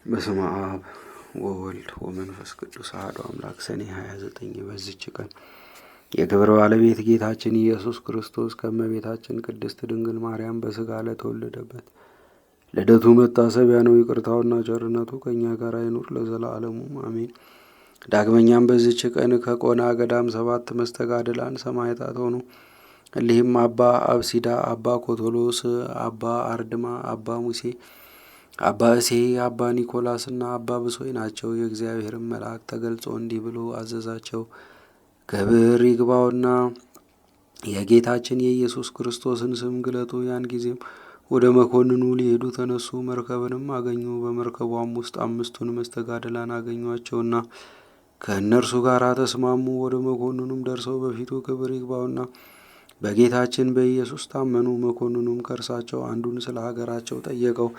በስመ አብ ወወልድ ወመንፈስ ቅዱስ አሐዱ አምላክ። ሰኔ 29 በዚች ቀን የክብር ባለቤት ጌታችን ኢየሱስ ክርስቶስ ከእመቤታችን ቅድስት ድንግል ማርያም በሥጋ ለተወለደበት ልደቱ መታሰቢያ ነው። ይቅርታውና ቸርነቱ ከእኛ ጋር አይኑር ለዘላለሙ አሜን። ዳግመኛም በዚች ቀን ከቆና ገዳም 7 መስተጋድላን ሰማዕታት ሆኑ። እሊህም አባ አብሲዳ፣ አባ ኮቶሎስ፣ አባ አርድማ፣ አባ ሙሴ፣ አባ እሴይ፣ አባ ኒኮላስና አባ ብሶይ ናቸው። የእግዚአብሔርን መልአክ ተገልጾ እንዲህ ብሎ አዘዛቸው። ክብር ይግባውና የጌታችን የኢየሱስ ክርስቶስን ስም ግለጡ። ያን ጊዜም ወደ መኮንኑ ሊሄዱ ተነሱ። መርከብንም አገኙ። በመርከቧም ውስጥ 5ቱን መስተጋድላን አገኟቸውና ከእነርሱ ጋር ተስማሙ። ወደ መኮንኑም ደርሰው በፊቱ ክብር ይግባውና በጌታችን በኢየሱስ ታመኑ። መኮንኑም ከእርሳቸው አንዱን ስለ ሀገራቸው ጠየቀው።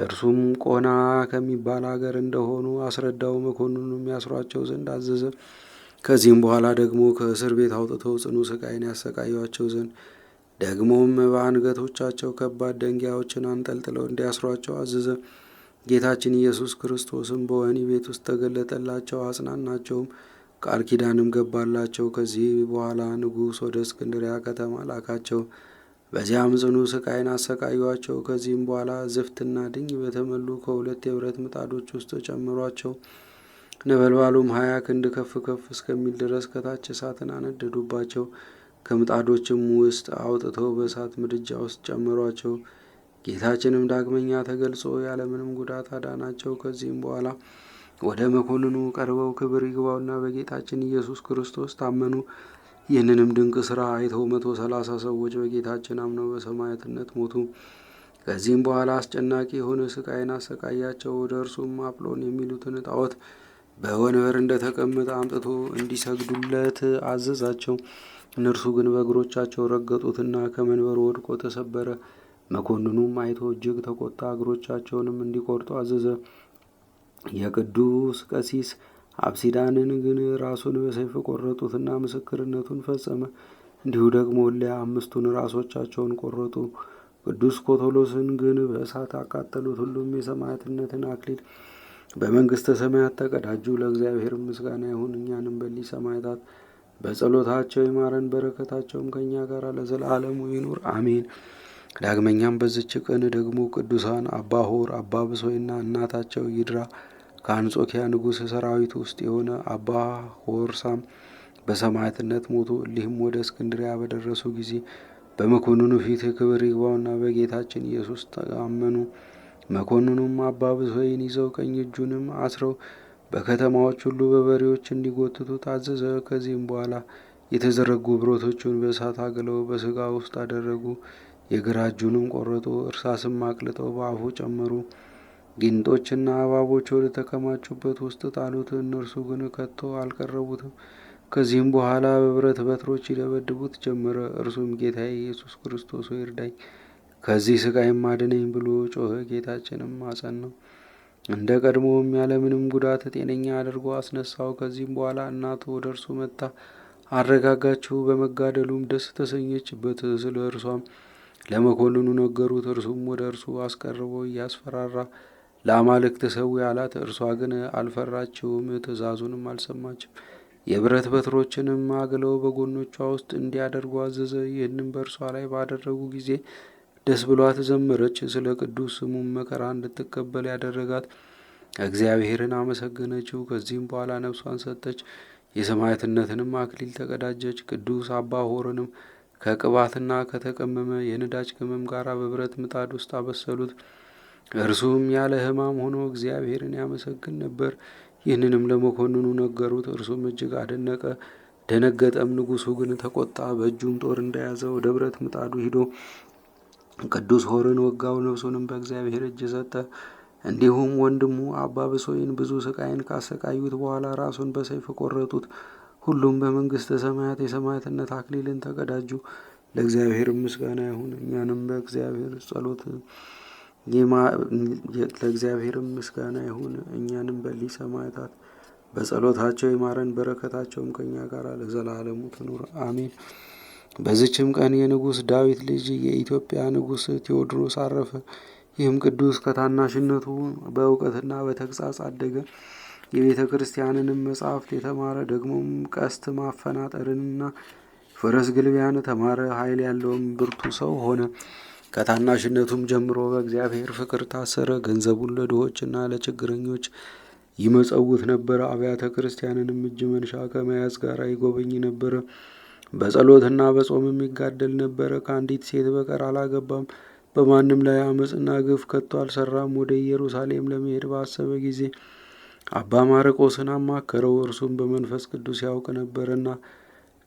እርሱም ቆና ከሚባል ሀገር እንደሆኑ አስረዳው። መኮንኑም ያስሯቸው ዘንድ አዘዘ። ከዚህም በኋላ ደግሞ ከእስር ቤት አውጥተው ጽኑ ስቃይን ያሰቃዩቸው ዘንድ ደግሞም በአንገቶቻቸው ከባድ ደንጊያዎችን አንጠልጥለው እንዲያስሯቸው አዘዘ። ጌታችን ኢየሱስ ክርስቶስም በወህኒ ቤት ውስጥ ተገለጠላቸው፣ አጽናናቸውም፣ ቃል ኪዳንም ገባላቸው። ከዚህ በኋላ ንጉሥ ወደ እስክንድሪያ ከተማ ላካቸው። በዚያም ጽኑ ስቃይን አሰቃዩአቸው። ከዚህም በኋላ ዝፍትና ድኝ በተመሉ ከ2 የብረት ምጣዶች ውስጥ ጨምሯቸው። ነበልባሉም 20 ክንድ ከፍ ከፍ እስከሚል ድረስ ከታች እሳትን አነደዱባቸው። ከምጣዶችም ውስጥ አውጥተው በእሳት ምድጃ ውስጥ ጨመሯቸው። ጌታችንም ዳግመኛ ተገልጾ ያለምንም ጉዳት አዳናቸው። ከዚህም በኋላ ወደ መኮንኑ ቀርበው ክብር ይግባውና በጌታችን ኢየሱስ ክርስቶስ ታመኑ። ይህንንም ድንቅ ሥራ አይተው 130 ሰዎች በጌታችን አምነው በሰማዕትነት ሞቱ። ከዚህም በኋላ አስጨናቂ የሆነ ስቃይን አሰቃያቸው። ወደ እርሱም አጵሎን የሚሉትን ጣዖት በወንበር እንደተቀመጠ አምጥቶ እንዲሰግዱለት አዘዛቸው። እነርሱ ግን በእግሮቻቸው ረገጡትና ከመንበሩ ወድቆ ተሰበረ። መኮንኑም አይቶ እጅግ ተቆጣ። እግሮቻቸውንም እንዲቆርጡ አዘዘ። የቅዱስ ቀሲስ አብሲዳንን ግን ራሱን በሰይፍ ቆረጡትና ምስክርነቱን ፈጸመ። እንዲሁ ደግሞ እሊያ 5ቱን ራሶቻቸውን ቆረጡ። ቅዱስ ኮቶሎስን ግን በእሳት አቃጠሉት። ሁሉም የሰማዕትነትን አክሊል በመንግሥተ ሰማያት ተቀዳጁ። ለእግዚአብሔር ምስጋና ይሁን፣ እኛንም በሊህ ሰማዕታት በጸሎታቸው ይማረን፣ በረከታቸውም ከእኛ ጋር ለዘላለሙ ይኑር አሜን። ዳግመኛም በዝች ቀን ደግሞ ቅዱሳን አባ ሆር፣ አባ ብሶይና እናታቸው ይድራ ከአንጾኪያ ንጉሥ ሰራዊት ውስጥ የሆነ አባ ሆርሳም በሰማዕትነት ሞቱ። እሊህም ወደ እስክንድሪያ በደረሱ ጊዜ በመኮንኑ ፊት ክብር ይግባውና በጌታችን ኢየሱስ ታመኑ። መኮንኑም አባ ብሶይን ይዘው ቀኝ እጁንም አስረው በከተማዎች ሁሉ በበሬዎች እንዲጎትቱ ታዘዘ። ከዚህም በኋላ የተዘረጉ ብረቶቹን በእሳት አግለው በሥጋ ውስጥ አደረጉ። የግራ እጁንም ቆረጡ። እርሳስም አቅልጠው በአፉ ጨመሩ። ጊንጦችና እባቦች ወደ ተከማቹበት ውስጥ ጣሉት። እነርሱ ግን ከቶ አልቀረቡትም። ከዚህም በኋላ በብረት በትሮች ይደበድቡት ጀመረ። እርሱም ጌታዬ ኢየሱስ ክርስቶስ ሆይ እርዳኝ፣ ከዚህ ስቃይም አድነኝ ብሎ ጮኸ። ጌታችንም አጸናው። እንደ ቀድሞውም ያለምንም ጉዳት ጤነኛ አድርጎ አስነሳው። ከዚህም በኋላ እናቱ ወደ እርሱ መጥታ አረጋጋችው። በመጋደሉም ደስ ተሰኘችበት። ስለ እርሷም ለመኮንኑ ነገሩት። እርሱም ወደ እርሱ አስቀርበው እያስፈራራ ለአማልክት ሰዊ አላት። እርሷ ግን አልፈራችውም፣ ትእዛዙንም አልሰማችም። የብረት በትሮችንም አግለው በጎኖቿ ውስጥ እንዲያደርጉ አዘዘ። ይህንም በእርሷ ላይ ባደረጉ ጊዜ ደስ ብሏት ዘመረች። ስለ ቅዱስ ስሙም መከራ እንድትቀበል ያደረጋት እግዚአብሔርን አመሰገነችው። ከዚህም በኋላ ነፍሷን ሰጠች፣ የሰማዕትነትንም አክሊል ተቀዳጀች። ቅዱስ አባ ሆርንም ከቅባትና ከተቀመመ የነዳጅ ቅመም ጋር በብረት ምጣድ ውስጥ አበሰሉት። እርሱም ያለ ሕማም ሆኖ እግዚአብሔርን ያመሰግን ነበር። ይህንንም ለመኮንኑ ነገሩት። እርሱም እጅግ አደነቀ፣ ደነገጠም። ንጉሡ ግን ተቆጣ። በእጁም ጦር እንደያዘ ወደ ብረት ምጣዱ ሂዶ ቅዱስ ሆርን ወጋው። ነፍሱንም በእግዚአብሔር እጅ ሰጠ። እንዲሁም ወንድሙ አባ ብሶይን ብዙ ስቃይን ካሰቃዩት በኋላ ራሱን በሰይፍ ቆረጡት። ሁሉም በመንግሥተ ሰማያት የሰማዕትነት አክሊልን ተቀዳጁ። ለእግዚአብሔር ምስጋና ይሁን፣ እኛንም በእግዚአብሔር ጸሎት ለእግዚአብሔርም ምስጋና ይሁን፣ እኛንም በሊህ ሰማዕታት በጸሎታቸው ይማረን፣ በረከታቸውም ከእኛ ጋር ለዘላለሙ ትኑር አሜን። በዚችም ቀን የንጉሥ ዳዊት ልጅ የኢትዮጵያ ንጉሥ ቴዎድሮስ አረፈ። ይህም ቅዱስ ከታናሽነቱ በእውቀትና በተግሣጽ አደገ። የቤተ ክርስቲያንንም መጻሕፍት የተማረ ደግሞም ቀስት ማፈናጠርንና ፈረስ ግልቢያን ተማረ። ኃይል ያለውም ብርቱ ሰው ሆነ። ከታናሽነቱም ጀምሮ በእግዚአብሔር ፍቅር ታሰረ። ገንዘቡን ለድሆችና ለችግረኞች ይመጸውት ነበረ። አብያተ ክርስቲያንንም እጅ መንሻ ከመያዝ ጋር ይጎበኝ ነበረ። በጸሎትና በጾምም ይጋደል ነበረ። ከአንዲት ሴት በቀር አላገባም። በማንም ላይ አመፅና ግፍ ከቶ አልሰራም። ወደ ኢየሩሳሌም ለመሄድ ባሰበ ጊዜ አባ ማርቆስን አማከረው። እርሱም በመንፈስ ቅዱስ ያውቅ ነበርና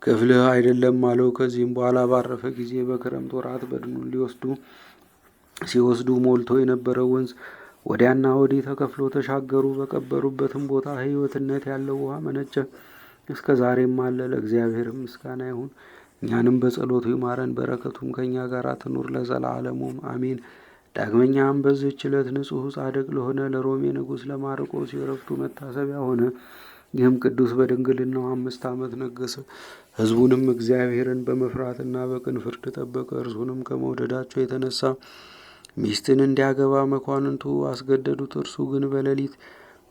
ክፍልህ አይደለም አለው። ከዚህም በኋላ ባረፈ ጊዜ በክረምት ወራት በድኑን ሲወስዱ ሞልቶ የነበረው ወንዝ ወዲያና ወዲህ ተከፍሎ ተሻገሩ። በቀበሩበትም ቦታ ሕይወትነት ያለው ውሃ መነጨ፣ እስከ ዛሬም አለ። ለእግዚአብሔርም ምስጋና ይሁን፣ እኛንም በጸሎቱ ይማረን፣ በረከቱም ከእኛ ጋር ትኑር ለዘላለሙም አሜን። ዳግመኛም በዚህች ዕለት ንጹሕ ጻድቅ ለሆነ ለሮሜ ንጉሥ ለማርቆስ የዕረፍቱ መታሰቢያ ሆነ። ይህም ቅዱስ በድንግልናው 5 ዓመት ነገሰ። ሕዝቡንም እግዚአብሔርን በመፍራትና በቅን ፍርድ ጠበቀ። እርሱንም ከመውደዳቸው የተነሳ ሚስትን እንዲያገባ መኳንንቱ አስገደዱት። እርሱ ግን በሌሊት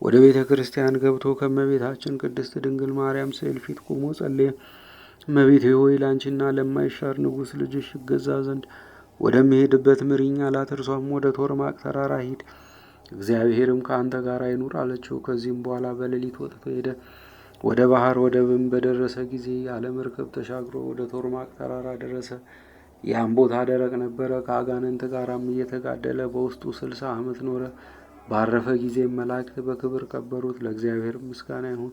ወደ ቤተ ክርስቲያን ገብቶ ከእመቤታችን ቅድስት ድንግል ማርያም ስዕል ፊት ቆሞ ጸለየ። እመቤቴ ሆይ ላንቺና ለማይሻር ንጉሥ ልጅሽ ይገዛ ዘንድ ወደሚሄድበት ምሪኝ አላት። እርሷም ወደ ቶርማቅ ተራራ ሂድ፣ እግዚአብሔርም ከአንተ ጋር አይኑር አለችው። ከዚህም በኋላ በሌሊት ወጥቶ ሄደ። ወደ ባህር ወደብም በደረሰ ጊዜ ያለ መርከብ ተሻግሮ ወደ ቶርማቅ ተራራ ደረሰ። ያም ቦታ ደረቅ ነበረ። ከአጋንንት ጋራም እየተጋደለ በውስጡ 60 ዓመት ኖረ። ባረፈ ጊዜም መላእክት በክብር ቀበሩት። ለእግዚአብሔር ምስጋና ይሁን፣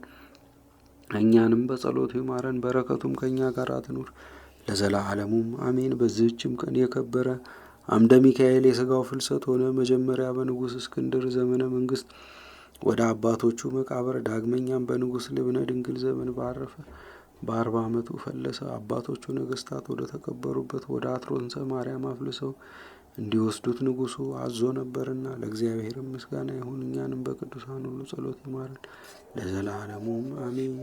እኛንም በጸሎቱ ይማረን፣ በረከቱም ከእኛ ጋር ትኑር ለዘላለሙም አሜን። በዚህችም ቀን የከበረ አምደ ሚካኤል የሥጋው ፍልሰት ሆነ። መጀመሪያ በንጉሥ እስክንድር ዘመነ መንግስት ወደ አባቶቹ መቃብር፣ ዳግመኛም በንጉሥ ልብነ ድንግል ዘመን ባረፈ። በ40 ዓመቱ ፈለሰ። አባቶቹ ነገስታት ወደ ተቀበሩበት ወደ አትሮንሰ ማርያም አፍልሰው እንዲወስዱት ንጉሡ አዞ ነበርና፣ ለእግዚአብሔር ምስጋና ይሁን፣ እኛንም በቅዱሳን ሁሉ ጸሎት ይማረን ለዘላለሙም አሜን።